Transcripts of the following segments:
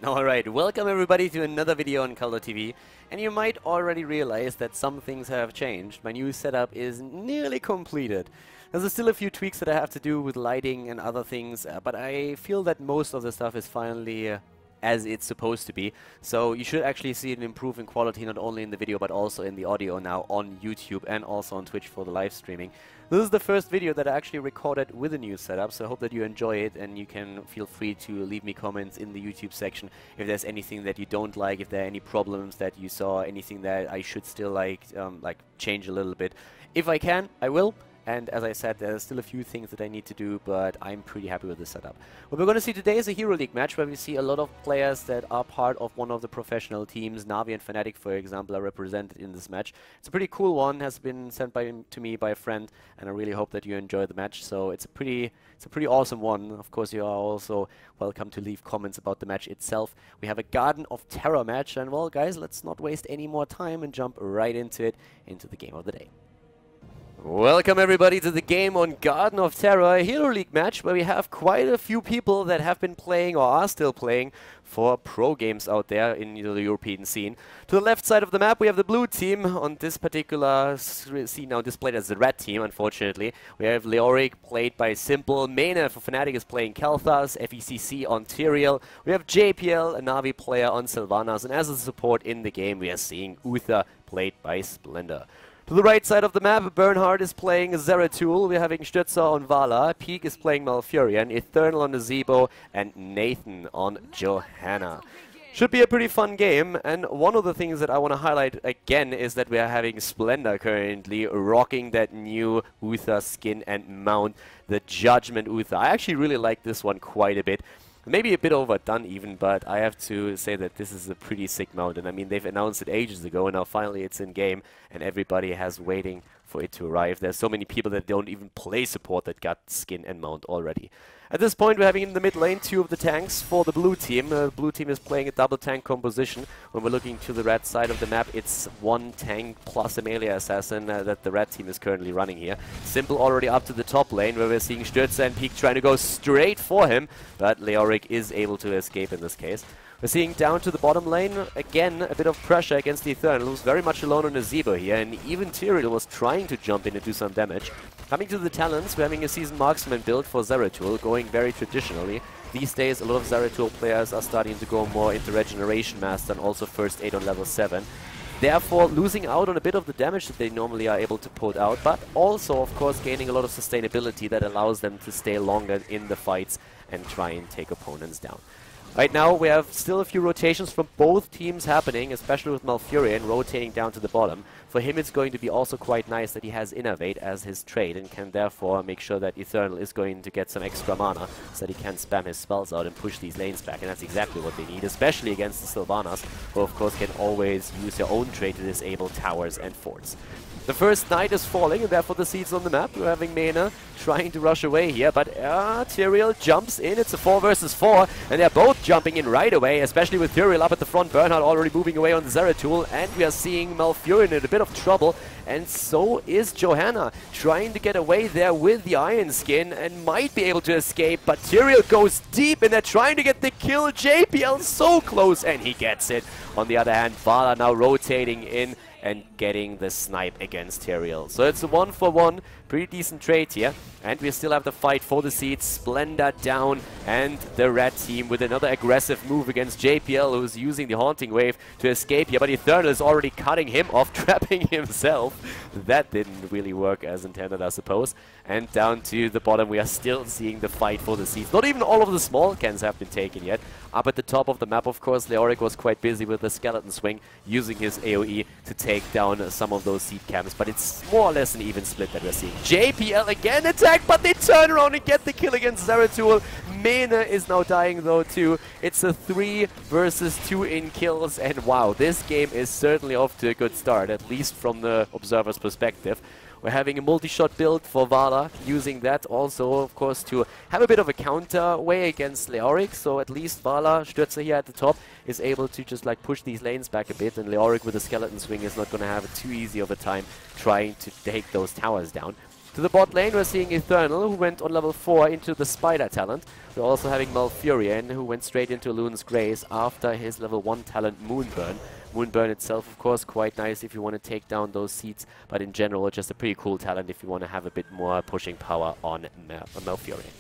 Alright, welcome everybody to another video on Khaldor TV. And you might already realize that some things have changed. My new setup is nearly completed. There's still a few tweaks that I have to do with lighting and other things, but I feel that most of the stuff is finally as it's supposed to be. So you should actually see an improvement in quality not only in the video but also in the audio now on YouTube and also on Twitch for the live streaming. This is the first video that I actually recorded with a new setup, so I hope that you enjoy it and you can feel free to leave me comments in the YouTube section if there's anything that you don't like, if there are any problems that you saw, anything that I should still like change a little bit. If I can, I will. And as I said, there's still a few things that I need to do, but I'm pretty happy with the setup. What we're going to see today is a Hero League match where we see a lot of players that are part of one of the professional teams. NaVi and Fnatic, for example, are represented in this match. It's a pretty cool one, has been sent to me by a friend, and I really hope that you enjoy the match. So it's a pretty awesome one. Of course, you are also welcome to leave comments about the match itself. We have a Garden of Terror match, and well, guys, let's not waste any more time and jump right into it, into the game of the day. Welcome everybody to the game on Garden of Terror, a Hero League match where we have quite a few people that have been playing or are still playing for pro games out there in the European scene. To the left side of the map we have the blue team. On this particular scene now displayed as the red team, unfortunately. We have Leoric played by Simple, Mena for Fnatic is playing Khaldor, FECC on Tyrael. We have JPL, a NaVi player on Sylvanas, and as a support in the game we are seeing Uther played by Splendor. To the right side of the map, Bernhard is playing Zeratul, we're having Stürzer on Vala, Peak is playing Malfurion, Eternal on Nazebo, and Nathan on Johanna. Should be a pretty fun game, and one of the things that I want to highlight again is that we are having Splendor currently rocking that new Uther skin and mount, the Judgment Uther. I actually really like this one quite a bit. Maybe a bit overdone even, but I have to say that this is a pretty sick mount. And I mean, they've announced it ages ago, and now finally it's in game, and everybody has waiting for it to arrive. There's so many people that don't even play support that got skin and mount already. At this point, we're having in the mid lane two of the tanks for the blue team. Blue team is playing a double tank composition. When we're looking to the red side of the map, it's one tank plus a melee assassin that the red team is currently running here. Simple already up to the top lane, where we're seeing Stürzer and Peak trying to go straight for him, but Leoric is able to escape in this case. We're seeing down to the bottom lane, again, a bit of pressure against the Eternal, who's very much alone on Nazebo here, and even Tyrael was trying to jump in and do some damage. Coming to the talents, we're having a Seasoned Marksman build for Zeratul, going very traditionally. These days, a lot of Zeratul players are starting to go more into Regeneration Master and also First Aid on level 7. Therefore, losing out on a bit of the damage that they normally are able to put out, but also, of course, gaining a lot of sustainability that allows them to stay longer in the fights and try and take opponents down. Right now, we have still a few rotations from both teams happening, especially with Malfurion rotating down to the bottom. For him, it's going to be also quite nice that he has Innervate as his trade and can therefore make sure that Eternal is going to get some extra mana so that he can spam his spells out and push these lanes back. And that's exactly what they need, especially against the Sylvanas, who of course can always use their own trade to disable towers and forts. The first knight is falling, and therefore the seeds on the map. We're having Mena trying to rush away here, but Tyrael jumps in. It's a 4 versus 4, and they're both jumping in right away, especially with Tyrael up at the front. Bernhard already moving away on Zeratul, and we are seeing Malfurion in a bit of trouble, and so is Johanna, trying to get away there with the Iron Skin, and might be able to escape, but Tyrael goes deep, and they're trying to get the kill. JPL so close, and he gets it. On the other hand, Vala now rotating in and getting the snipe against Tyrael. So it's a 1-for-1, pretty decent trade here. And we still have the fight for the seeds. Splendor down, and the red team with another aggressive move against JPL, who's using the Haunting Wave to escape here. But Eternal is already cutting him off, trapping himself. That didn't really work as intended, I suppose. And down to the bottom, we are still seeing the fight for the seeds. Not even all of the small cans have been taken yet. Up at the top of the map, of course, Leoric was quite busy with the Skeleton Swing, using his AoE to take down some of those seed camps. But it's more or less an even split that we're seeing. JPL again attack, but they turn around and get the kill against Zeratul. Mena is now dying though too. It's a 3 versus 2 in kills, and wow, this game is certainly off to a good start, at least from the observer's perspective. We're having a multi-shot build for Vala, using that also, of course, to have a bit of a counter way against Leoric. So at least Vala, Stürzer here at the top, is able to just like push these lanes back a bit, and Leoric with the Skeleton Swing is not going to have too easy of a time trying to take those towers down. To To the bot lane, we're seeing Eternal, who went on level 4 into the Spider talent. We're also having Malfurion, who went straight into Loon's Grace after his level 1 talent, Moonburn. Moonburn itself, of course, quite nice if you want to take down those seeds, but in general, just a pretty cool talent if you want to have a bit more pushing power on Malfurion.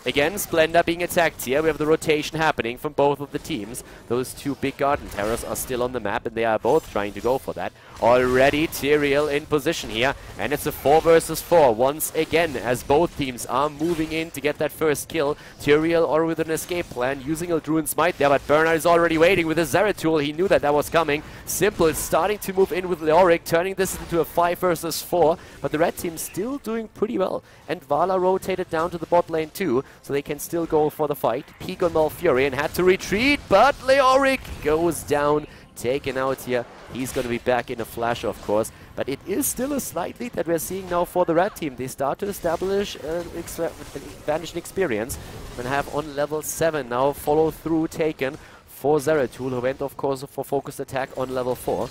Again, Splendor being attacked here. We have the rotation happening from both of the teams. Those two big Garden Terrors are still on the map, and they are both trying to go for that. Already Tyrael in position here, and it's a 4 versus 4 once again as both teams are moving in to get that first kill. Tyrael or with an escape plan, using a Druid's Might there, but Bernard is already waiting with his Zeratul. He knew that that was coming. Simple is starting to move in with Leoric, turning this into a 5 versus 4, but the red team still doing pretty well. And Vala rotated down to the bot lane too, so they can still go for the fight. Peek on Malfurion had to retreat, but Leoric goes down, taken out here. He's going to be back in a flash, of course, but it is still a slight lead that we're seeing now for the red team. They start to establish an advantage in experience and have on level 7 now follow through taken for Zeratul, who went, of course, for focused attack on level 4.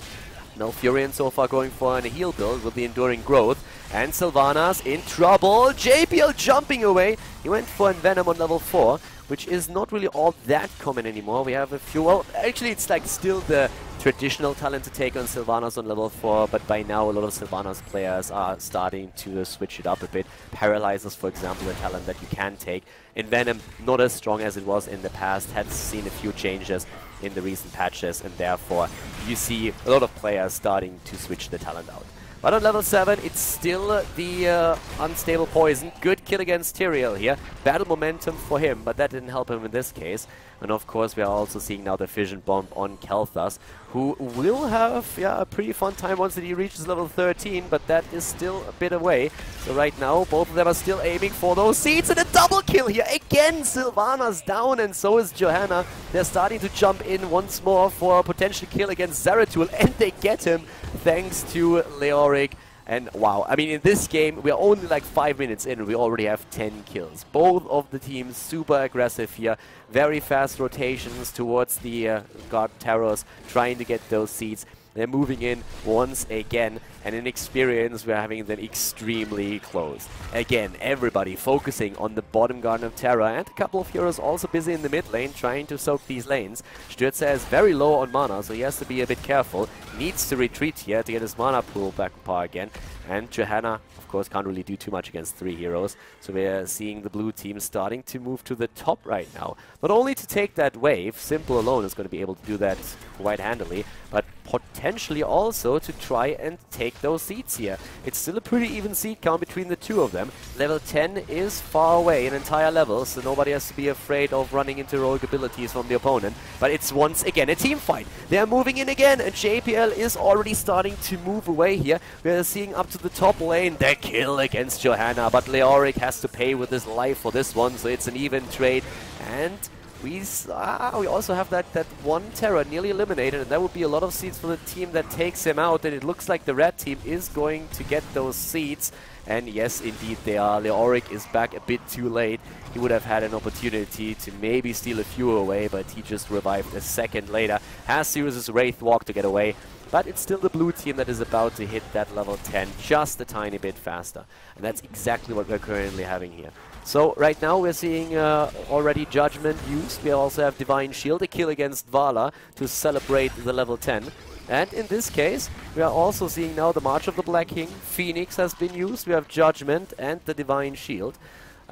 Malfurion so far going for a heal build with the Enduring Growth. And Sylvanas in trouble. JPL jumping away. He went for Envenom on level 4, which is not really all that common anymore. We have a few... Well, actually, it's like still the traditional talent to take on Sylvanas on level 4, but by now a lot of Sylvanas players are starting to switch it up a bit. Paralyzers, for example, a talent that you can take. Envenom, not as strong as it was in the past, has seen a few changes in the recent patches, and therefore you see a lot of players starting to switch the talent out. But on level 7, it's still the unstable poison. Good kill against Tyrael here. Battle momentum for him, but that didn't help him in this case. And of course, we are also seeing now the Fission Bomb on Khaldor, who will have a pretty fun time once he reaches level 13, but that is still a bit away. So right now, both of them are still aiming for those seeds, and a double kill here. Again, Sylvanas down, and so is Johanna. They're starting to jump in once more for a potential kill against Zeratul, and they get him thanks to Leoric. And wow, I mean, in this game, we're only like 5 minutes in and we already have 10 kills. Both of the teams super aggressive here. Very fast rotations towards the God Terrors, trying to get those seeds. They're moving in once again, and in experience, we're having them extremely close. Again, everybody focusing on the bottom Garden of Terror, and a couple of heroes also busy in the mid lane, trying to soak these lanes. Stürzer is very low on mana, so he has to be a bit careful. Needs to retreat here to get his mana pool back on par again. And Johanna, of course, can't really do too much against 3 heroes. So we're seeing the blue team starting to move to the top right now. Not only to take that wave, Simple alone is going to be able to do that quite handily, but potentially also to try and take those seeds here. It's still a pretty even seed count between the two of them. Level 10 is far away, an entire level, so nobody has to be afraid of running into rogue abilities from the opponent. But it's once again a team fight. They're moving in again, and JPL is already starting to move away here. We're seeing up to the top lane the kill against Johanna, but Leoric has to pay with his life for this one, so it's an even trade. And we also have that one Terror nearly eliminated, and that would be a lot of seeds for the team that takes him out, and it looks like the red team is going to get those seeds. And yes, indeed they are. Leoric is back a bit too late. He would have had an opportunity to maybe steal a few away, but he just revived a second later. Has to use his Wraith Walk to get away. But it's still the blue team that is about to hit that level 10 just a tiny bit faster. And that's exactly what we're currently having here. So right now we're seeing already Judgment used. We also have Divine Shield, a kill against Vala to celebrate the level 10. And in this case, we are also seeing now the March of the Black King. Phoenix has been used. We have Judgment and the Divine Shield.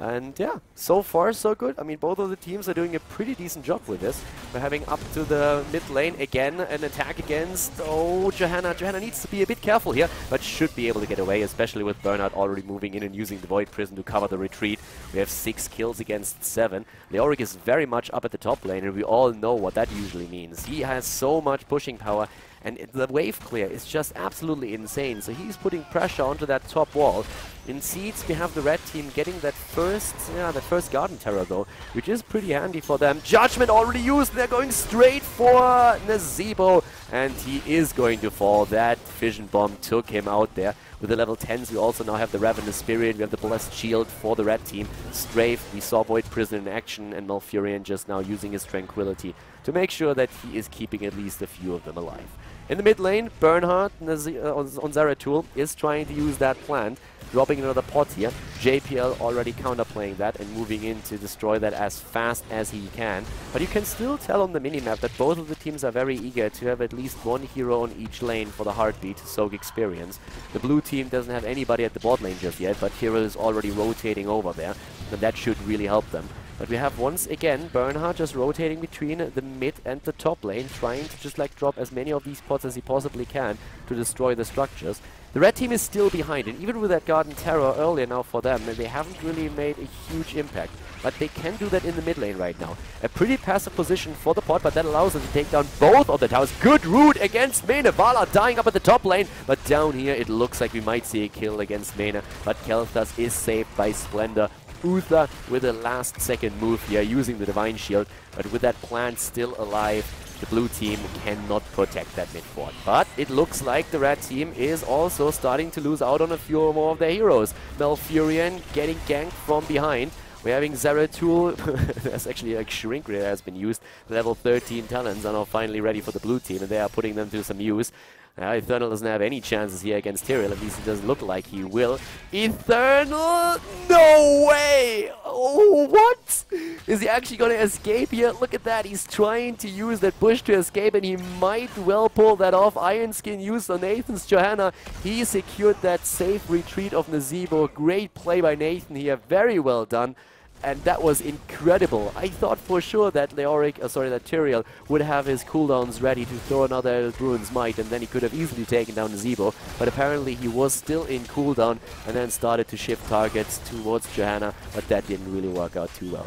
And yeah, so far so good. I mean, both of the teams are doing a pretty decent job with this. We're having up to the mid lane again an attack against, oh, Johanna. Johanna needs to be a bit careful here, but should be able to get away, especially with Bernard already moving in and using the Void Prison to cover the retreat. We have 6 kills against 7. Leoric is very much up at the top lane, and we all know what that usually means. He has so much pushing power, and the wave clear is just absolutely insane. So he's putting pressure onto that top wall. In seeds, we have the red team getting that first Garden Terror though, which is pretty handy for them. Judgment already used. They're going straight for Nazebo, and he is going to fall. That Fission Bomb took him out there. With the level 10s, we also now have the Ravenous Spirit. We have the Blessed Shield for the red team. Strafe, we saw Void Prison in action, and Malfurion just now using his Tranquility to make sure that he is keeping at least a few of them alive. In the mid lane, Bernhard on Zeratul is trying to use that plant, dropping another pot here. JPL already counterplaying that and moving in to destroy that as fast as he can. But you can still tell on the minimap that both of the teams are very eager to have at least one hero on each lane for the heartbeat to soak experience. The blue team doesn't have anybody at the bot lane just yet, but Hero is already rotating over there, and that should really help them. But we have once again Bernhard just rotating between the mid and the top lane, trying to just like drop as many of these pots as he possibly can to destroy the structures. The red team is still behind, and even with that Garden Terror earlier now for them, they haven't really made a huge impact. But they can do that in the mid lane right now. A pretty passive position for the pot, but that allows them to take down both of the towers. Good root against Mane. Vala dying up at the top lane, but down here it looks like we might see a kill against Mane. But Kel'Thas is saved by Splendor. Uther with a last second move here using the Divine Shield, but with that plant still alive, the blue team cannot protect that mid fort. But it looks like the red team is also starting to lose out on a few more of their heroes. Malfurion getting ganked from behind. We're having Zeratul, there's actually a Shrink Ray that has been used. Level 13 talents are now finally ready for the blue team, and they are putting them to some use. Eternal doesn't have any chances here against Tyrael, at least it doesn't look like he will. Eternal? No way! Oh, what? Is he actually going to escape here? Look at that, he's trying to use that push to escape, and he might well pull that off. Iron Skin used on Nathan's Johanna. He secured that safe retreat of Nazeebo. Great play by Nathan here, very well done. And that was incredible. I thought for sure that Tyrael would have his cooldowns ready to throw another Bruin's Might, and then he could have easily taken down Nazeebo. But apparently he was still in cooldown and then started to shift targets towards Johanna, but that didn't really work out too well.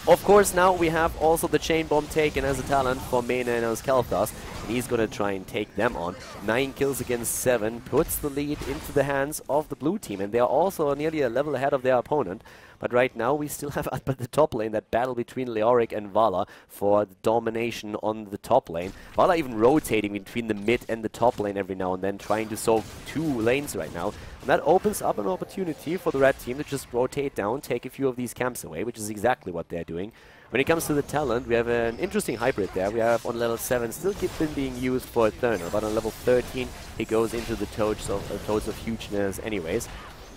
Of course, now we have also the Chain Bomb taken as a talent for Mane and as Kel'Thas, and he's going to try and take them on. 9 kills against 7 puts the lead into the hands of the blue team, and they are also nearly a level ahead of their opponent. But right now we still have up at the top lane that battle between Leoric and Vala for the domination on the top lane. Vala even rotating between the mid and the top lane every now and then, trying to soak 2 lanes right now. And that opens up an opportunity for the red team to just rotate down, take a few of these camps away, which is exactly what they're doing. When it comes to the talent, we have an interesting hybrid there. We have on level 7 still been being used for Eternal, but on level 13 he goes into the Toads of Hugeness anyways.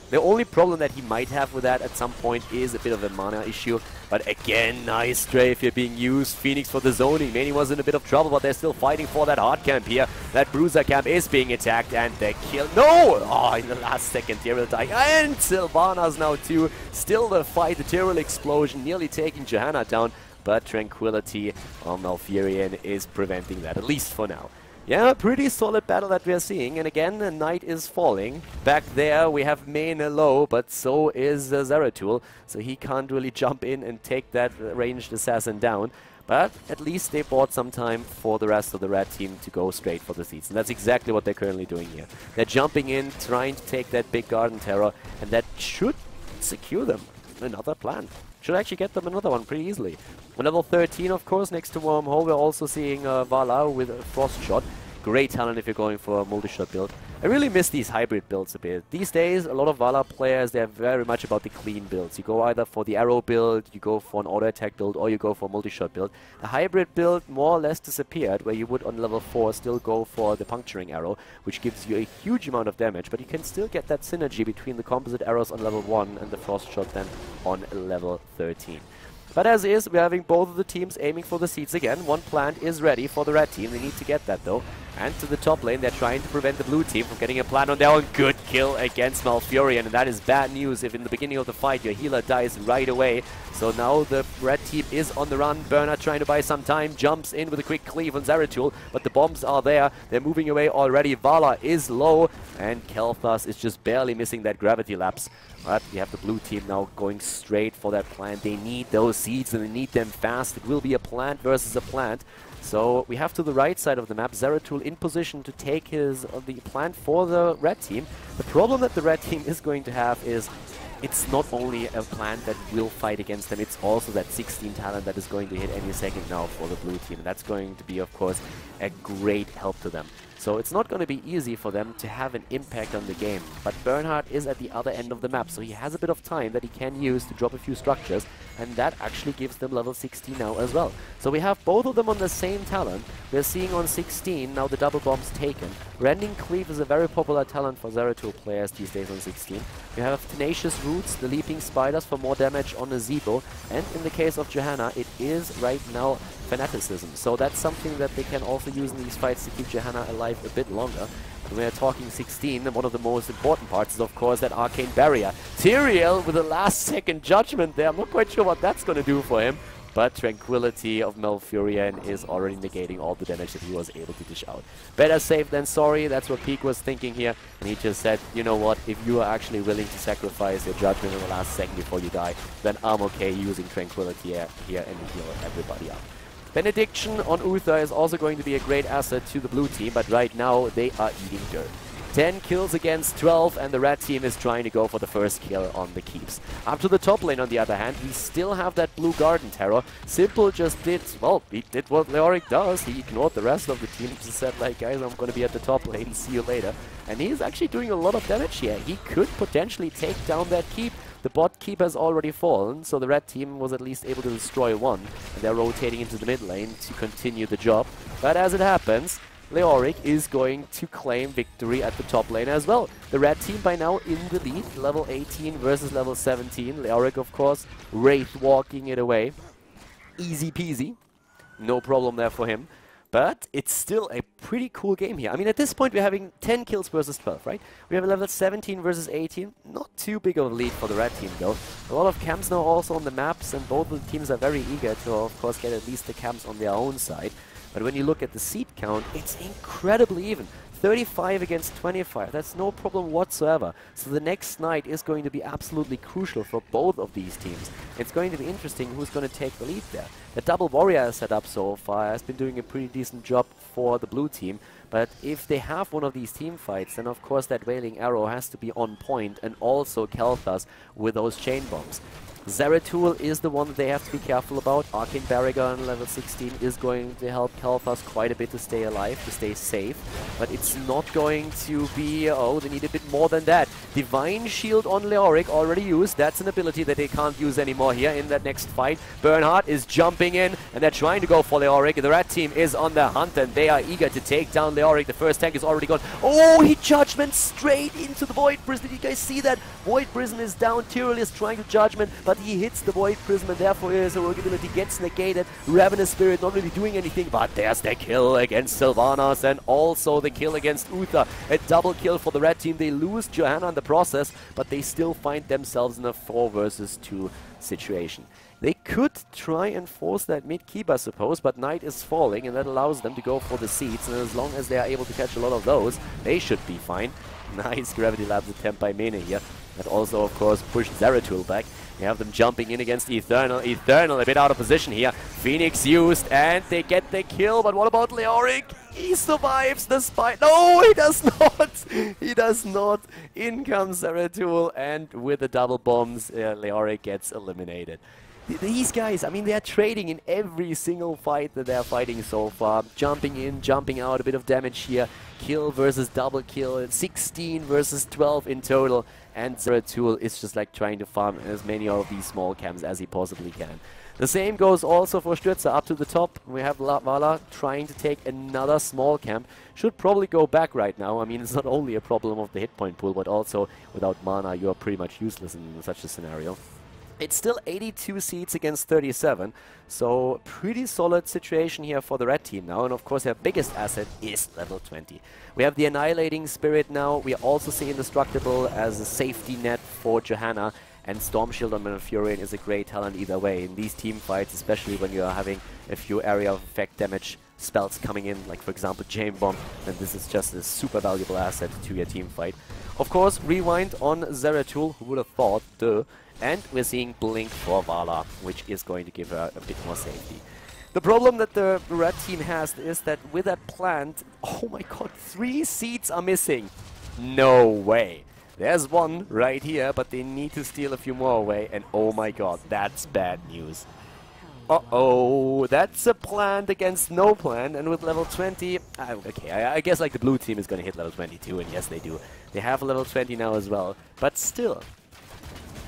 The only problem that he might have with that at some point is a bit of a mana issue. But again, nice strafe here being used. Phoenix for the zoning. Mane was in a bit of trouble, but they're still fighting for that hard camp here. That Bruiser camp is being attacked, and the kill. No! Oh, in the last second, Tyrael dying. And Sylvanas now too. Still the fight, the Tyrael explosion, nearly taking Johanna down. But Tranquility on Malfurion is preventing that, at least for now. Yeah, pretty solid battle that we are seeing, and again, the night is falling. Back there we have Mane low, but so is Zeratul, so he can't really jump in and take that ranged assassin down. But at least they bought some time for the rest of the red team to go straight for the seeds, and that's exactly what they're currently doing here. They're jumping in, trying to take that big Garden Terror, and that should secure them another plant. Should actually get them another one pretty easily. On level 13, of course, next to Wormhole, we're also seeing Vala with a Frost Shot. Great talent if you're going for a multi-shot build. I really miss these hybrid builds a bit. These days, a lot of Vala players, they're very much about the clean builds. You go either for the arrow build, you go for an auto-attack build, or you go for a multi-shot build. The hybrid build more or less disappeared, where you would on level 4 still go for the puncturing arrow, which gives you a huge amount of damage, but you can still get that synergy between the composite arrows on level 1 and the frost shot then on level 13. But as is, we're having both of the teams aiming for the seeds again. One plant is ready for the red team. They need to get that though. And to the top lane, they're trying to prevent the blue team from getting a plant on their own. Good kill against Malfurion, and that is bad news if in the beginning of the fight your healer dies right away. So now the red team is on the run. Bernhard trying to buy some time, jumps in with a quick cleave on Zeratul, but the bombs are there. They're moving away already. Vala is low, and Kel'Thas is just barely missing that gravity lapse. But we have the blue team now going straight for that plant. They need those seeds, and they need them fast. It will be a plant versus a plant. So we have to the right side of the map Zeratul in position to take the plant for the red team. The problem that the red team is going to have is it's not only a plant that will fight against them, it's also that 16 talent that is going to hit any second now for the blue team. And that's going to be, of course, a great help to them. So it's not going to be easy for them to have an impact on the game. But Bernhard is at the other end of the map, so he has a bit of time that he can use to drop a few structures. and that actually gives them level 16 now as well. So we have both of them on the same talent. We're seeing on 16 now the double bombs taken. Rending Cleave is a very popular talent for Zeratul players these days on 16. You have Tenacious Roots, the Leaping Spiders for more damage on a Zebo, and in the case of Johanna, it is right now Fanaticism. So that's something that they can also use in these fights to keep Johanna alive a bit longer. When we're talking 16, one of the most important parts is of course that Arcane Barrier. Tyrael with a last second judgment there, I'm not quite sure what that's going to do for him. But Tranquility of Malfurion is already negating all the damage that he was able to dish out. Better safe than sorry, that's what Peak was thinking here. And he just said, you know what, if you are actually willing to sacrifice your judgment in the last second before you die, then I'm okay using Tranquility here and heal everybody up. Benediction on Uther is also going to be a great asset to the blue team, but right now they are eating dirt. 10 kills against 12, and the red team is trying to go for the first kill on the keeps. Up to the top lane, on the other hand, we still have that blue garden terror. Simple just did, well, he did what Leoric does. He ignored the rest of the team. Just said, like, guys, I'm going to be at the top lane. See you later. And he's actually doing a lot of damage here. He could potentially take down that keep. The bot keep has already fallen, so the red team was at least able to destroy one. And they're rotating into the mid lane to continue the job. But as it happens, Leoric is going to claim victory at the top lane as well. The red team by now in the lead, level 18 versus level 17. Leoric, of course, wraith walking it away. Easy peasy. No problem there for him. But it's still a pretty cool game here. I mean, at this point, we're having 10 kills versus 12, right? We have a level 17 versus 18. Not too big of a lead for the red team, though. A lot of camps now also on the maps, and both of the teams are very eager to, of course, get at least the camps on their own side. But when you look at the seed count, it's incredibly even. 35 against 25, that's no problem whatsoever. So the next night is going to be absolutely crucial for both of these teams. It's going to be interesting who's going to take the lead there. The double warrior setup so far has been doing a pretty decent job for the blue team. But if they have one of these team fights, then of course that Wailing Arrow has to be on point, and also Kalthas with those chain bombs. Zeratul is the one that they have to be careful about. Arcane Barrier on level 16 is going to help Kalthas quite a bit to stay alive, to stay safe. But it's not going to be... oh, they need a bit more than that. Divine Shield on Leoric already used. That's an ability that they can't use anymore here in that next fight. Bernhardt is jumping in, and they're trying to go for Leoric. The red team is on the hunt, and they are eager to take down Leoric. The first tank is already gone. Oh, he Judgment straight into the Void Prism. Did you guys see that? Void Prism is down. Tyrael is trying to Judgment, but he hits the Void Prism, and therefore his heroic ability gets negated. Ravenous Spirit not really doing anything, but there's the kill against Sylvanas, and also the kill against Uther. A double kill for the red team. They lose Johanna in the process, but they still find themselves in a 4 versus 2 situation. They could try and force that mid keep, I suppose, but Night is falling, and that allows them to go for the seeds, and as long as they are able to catch a lot of those, they should be fine. Nice Gravity Labs attempt by Mene here. That also, of course, pushed Zeratul back. You have them jumping in against Eternal. Eternal a bit out of position here. Phoenix used, and they get the kill, but what about Leoric? He survives the spike. No, he does not. He does not. In comes Zeratul, and with the double bombs, Leoric gets eliminated. These guys, I mean, they're trading in every single fight that they're fighting so far. Jumping in, jumping out, a bit of damage here. Kill versus double kill, 16 versus 12 in total. And Zeratul is just like trying to farm as many of these small camps as he possibly can. The same goes also for Stürzer up to the top. We have Vala trying to take another small camp. Should probably go back right now. I mean, it's not only a problem of the hit point pool, but also without mana, you are pretty much useless in such a scenario. It's still 82 seeds against 37, so pretty solid situation here for the red team now, and of course their biggest asset is level 20. We have the Annihilating Spirit now. We also see Indestructible as a safety net for Johanna, and Storm Shield on Malfurion is a great talent either way. In these team fights, especially when you are having a few area of effect damage spells coming in, like for example Chain Bomb, then this is just a super valuable asset to your team fight. Of course, Rewind on Zeratul, who would have thought, duh. And we're seeing Blink for Vala, which is going to give her a bit more safety. The problem that the red team has is that with that plant, oh my god, 3 seeds are missing. No way. There's one right here, but they need to steal a few more away, and oh my god, that's bad news. Uh-oh, that's a plant against no plant, and with level 20, okay, I guess like the blue team is going to hit level 22, and yes they do. They have level 20 now as well, but still.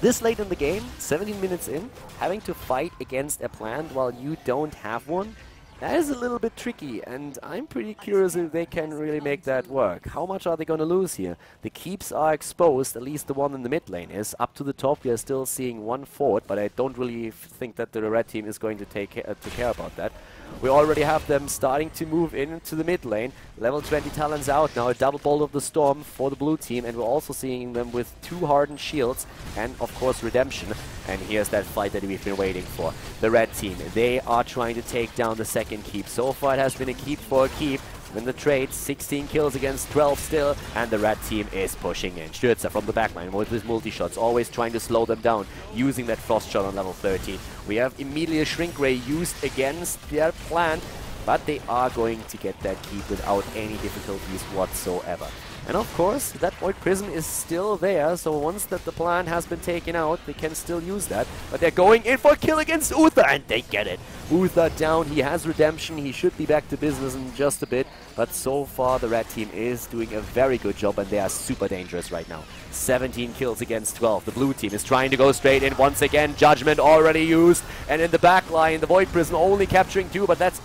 This late in the game, 17 minutes in, having to fight against a plant while you don't have one, that is a little bit tricky, and I'm pretty curious if they can really make that work. How much are they going to lose here? The keeps are exposed, at least the one in the mid lane is. Up to the top, we are still seeing one fort, but I don't really think that the red team is going to take care about that. We already have them starting to move into the mid lane. Level 20 talents out now, a double bolt of the storm for the blue team, and we're also seeing them with 2 hardened shields and of course redemption. And here's that fight that we've been waiting for. The red team, they are trying to take down the second keep. So far it has been a keep for a keep. In the trade, 16 kills against 12 still, and the red team is pushing in. Stürzer from the backline with his multi-shots, always trying to slow them down, using that frost shot on level 13. We have immediately a shrink ray used against their plant, but they are going to get that keep without any difficulties whatsoever. And of course, that Void Prism is still there, so once that the plan has been taken out, they can still use that. But they're going in for a kill against Uther, and they get it. Uther down, he has redemption, he should be back to business in just a bit. But so far, the red team is doing a very good job, and they are super dangerous right now. 17 kills against 12. The blue team is trying to go straight in once again. Judgment already used, and in the back line, the Void Prism only capturing 2, but that's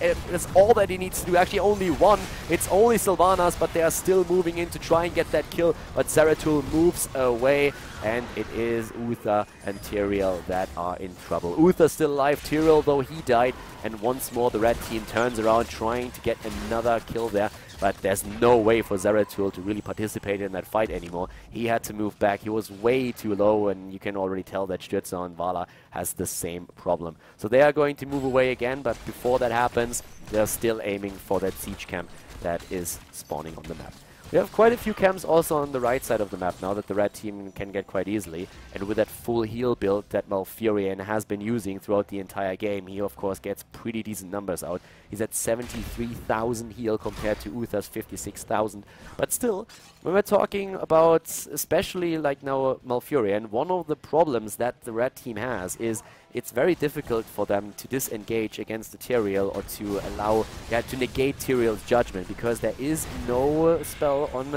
all that he needs to do. Actually, only 1. It's only Sylvanas, but they are still moving in to try and get that kill. But Zeratul moves away, and it is Uther and Tyrael that are in trouble. Uther still alive, Tyrael though he died, and once more the red team turns around trying to get another kill there. But there's no way for Zeratul to really participate in that fight anymore. He had to move back. He was way too low, and you can already tell that Stürzer and Vala has the same problem. So they are going to move away again, but before that happens, they're still aiming for that siege camp that is spawning on the map. We have quite a few camps also on the right side of the map now that the red team can get quite easily. And with that full heal build that Malfurion has been using throughout the entire game, he of course gets pretty decent numbers out. He's at 73,000 heal compared to Uther's 56,000. But still, when we're talking about especially like now Malfurion, one of the problems that the red team has is it's very difficult for them to disengage against the Tyrael or to allow, to negate Tyrael's judgment, because there is no spell on,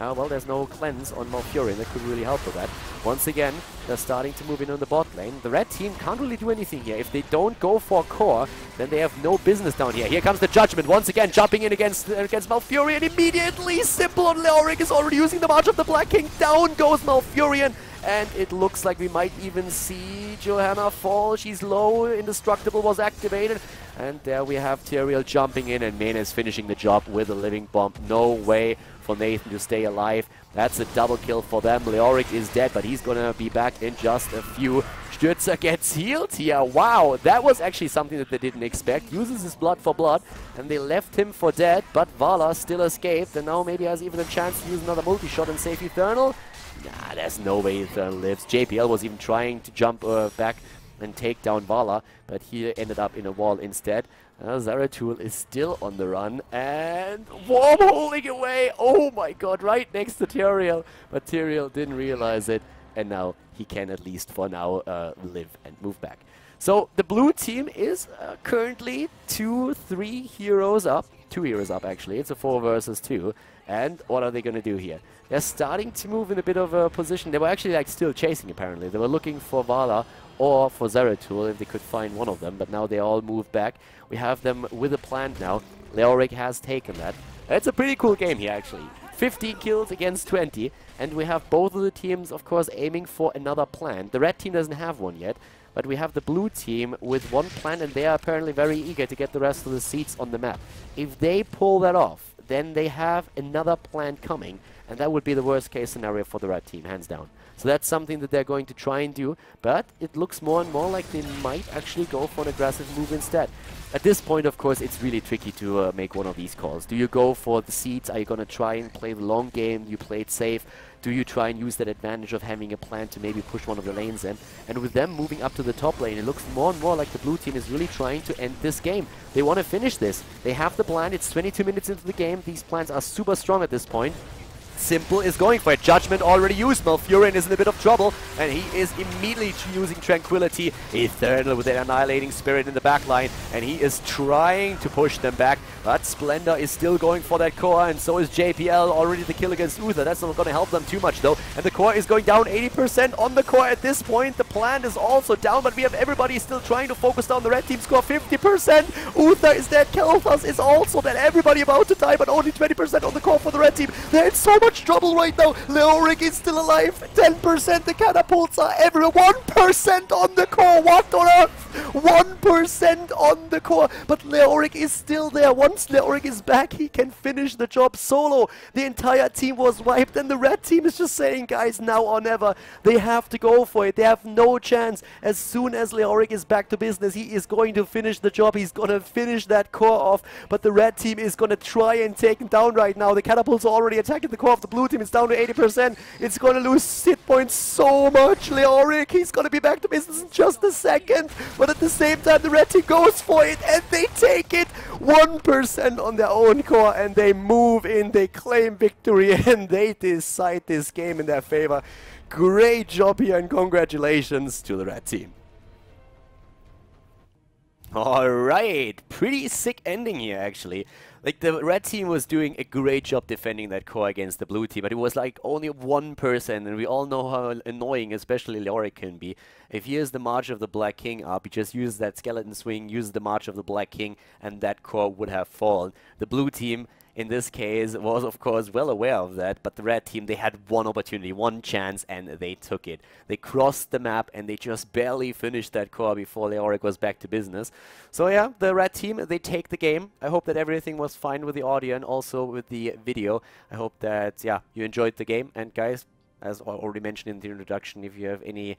well, there's no cleanse on Malfurion that could really help with that. Once again, they're starting to move in on the bot lane. The red team can't really do anything here. If they don't go for core, then they have no business down here. Here comes the judgment once again, jumping in against Malfurion immediately. Simple on Leoric is already using the March of the Black King. Down goes Malfurion. And it looks like we might even see Johanna fall. She's low. Indestructible was activated. And there we have Tyrael jumping in, and Mena is finishing the job with a living bomb. No way for Nathan to stay alive. That's a double kill for them. Leoric is dead, but he's going to be back in just a few. Stürzer gets healed here. Wow, that was actually something that they didn't expect. Uses his blood for blood, and they left him for dead. But Vala still escaped, and now maybe has even a chance to use another multi-shot and save Eternal. Nah, there's no way Eternal lives. JPL was even trying to jump back and take down Vala, but he ended up in a wall instead. Zeratul is still on the run, and Worm holding away. Oh my god, right next to Tyrael. But Tyrael didn't realize it, and now he can at least for now live and move back. So the blue team is currently 2-3 heroes up. 2 heroes up actually. It's a 4 versus 2. And what are they going to do here? They're starting to move in a bit of a position. They were actually like still chasing apparently. They were looking for Vala or for Zeratul if they could find one of them. But now they all moved back. We have them with a plant now. Leoric has taken that. It's a pretty cool game here actually. 15 kills against 20. And we have both of the teams of course aiming for another plant. The red team doesn't have one yet. But we have the blue team with one plant, and they are apparently very eager to get the rest of the seats on the map. If they pull that off, then they have another plant coming, and that would be the worst case scenario for the red team, hands down. So that's something that they're going to try and do, but it looks more and more like they might actually go for an aggressive move instead. At this point, of course, it's really tricky to make one of these calls. Do you go for the seeds? Are you going to try and play the long game? Do you play it safe? Do you try and use that advantage of having a plan to maybe push one of the lanes in? And with them moving up to the top lane, it looks more and more like the blue team is really trying to end this game. They want to finish this. They have the plan. It's 22 minutes into the game. These plans are super strong at this point. Simple is going for it. Judgment already used. Malfurion is in a bit of trouble, and he is immediately using Tranquility. Eternal with an Annihilating Spirit in the back line, and he is trying to push them back. But Splendor is still going for that core, and so is JPL. Already the kill against Uther. That's not going to help them too much, though. And the core is going down 80% on the core at this point. The plant is also down, but we have everybody still trying to focus down the red team score. 50%. Uther is dead. Khaldor is also dead. Everybody about to die, but only 20% on the core for the red team. They're in so much trouble right now. Leoric is still alive. 10%. The catapults are everywhere. 1% on the core. What on earth? 1% on the core, but Leoric is still there. Once Leoric is back, he can finish the job solo. The entire team was wiped, and the red team is just saying, guys, now or never. They have to go for it. They have no chance. As soon as Leoric is back to business, he is going to finish the job. He's going to finish that core off, but the red team is going to try and take him down right now. The catapults are already attacking the core of the blue team. It's down to 80%. It's going to lose hit points so much. Leoric, he's going to be back to business in just a second. But at the same time, the red team goes for it, and they take it. 1% on their own core, and they move in, they claim victory, and they decide this game in their favor. Great job here, and congratulations to the red team. Alright, pretty sick ending here, actually. Like, the red team was doing a great job defending that core against the blue team, but it was like only 1%, and we all know how annoying especially Leoric can be. If he has the March of the Black King up, he just uses that skeleton swing, uses the March of the Black King, and that core would have fallen. The blue team, in this case, was of course well aware of that, but the red team, they had one opportunity, one chance, and they took it. They crossed the map, and they just barely finished that core before Leoric was back to business. So yeah, the red team, they take the game. I hope that everything was fine with the audio and also with the video. I hope that, yeah, you enjoyed the game, and guys, as already mentioned in the introduction, if you have any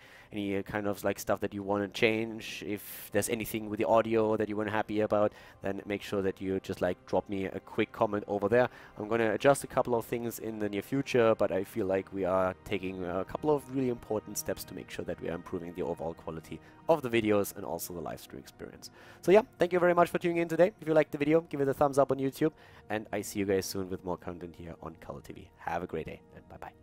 kind of like stuff that you want to change, if there's anything with the audio that you weren't happy about, then make sure that you just like drop me a quick comment over there. I'm going to adjust a couple of things in the near future, but I feel like we are taking a couple of really important steps to make sure that we are improving the overall quality of the videos and also the live stream experience. So yeah, thank you very much for tuning in today. If you liked the video, give it a thumbs up on YouTube, and I see you guys soon with more content here on Khaldor TV. Have a great day, and bye-bye.